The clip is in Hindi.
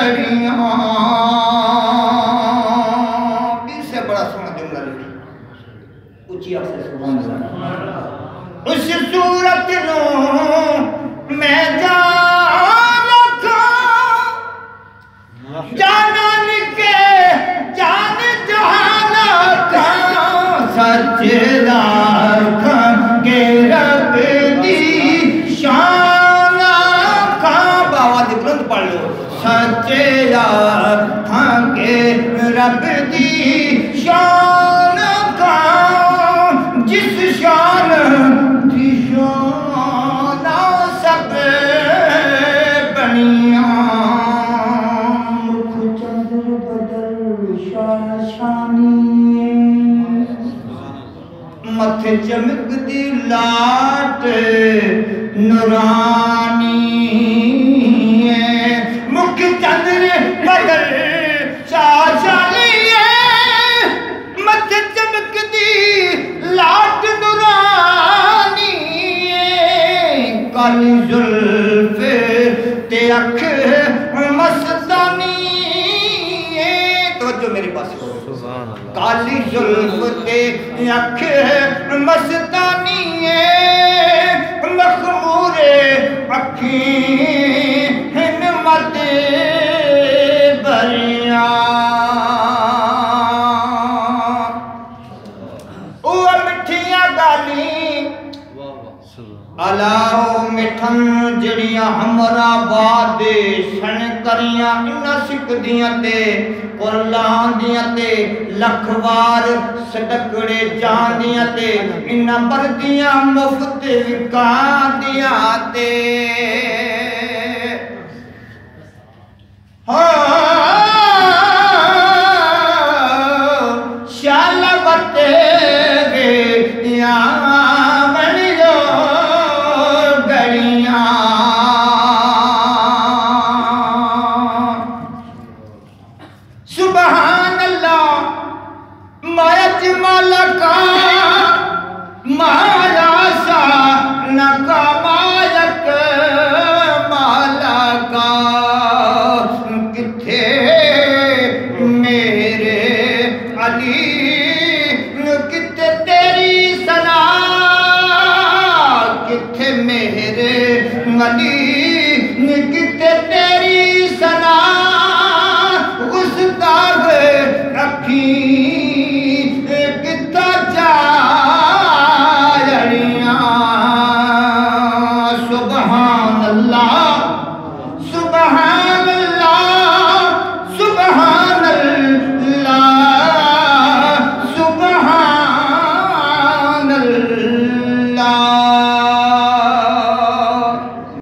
गड़ियां। इससे बड़ा सोना जुमला लिखा उची आपसे सुभान अल्लाह। उस सूरत नो मैं जान रखा जानन के जान जहान का सच्चा के रब दी शान का। बाबा दी बुलंद पढ़ लो। सच्चा के रब दी शान का जिस शान दी शान सब बनिया। मुख चंद्र बदल शान शानी मथे चमकदी लाट नूरानी। मुख चंद्र बदल शाशानी मथे चमकदी लाट नूरानी। काली जुल्फ ते अख मस्तानी। तो मेरी पास काली जुल्फ ते अख मस्तानी मखमूरे अखी हिम्मत बरिया। ओ मिठिया गाली अलाओ मिठन जड़ियां हमरा वादे सन करियां। इन्ना सिकदियां ते कुर्लांदियां ते लखवार सटकड़े जांदियां ते इन्ना बरदियां मुफ्त विकांदियां ते। शालवते गया बनियो गड़ियां। सुभान अल्लाह माया जमाला का माया सा नका मायक माला का। किथे मेरे अली किथे तेरी सना। किथे मेरे अली किथे तेरी सना। उस दाग रखी किता जाड़ियां। सुभान अल्लाह सुभान अल्लाह सुभान अल्लाह सुभान अल्लाह।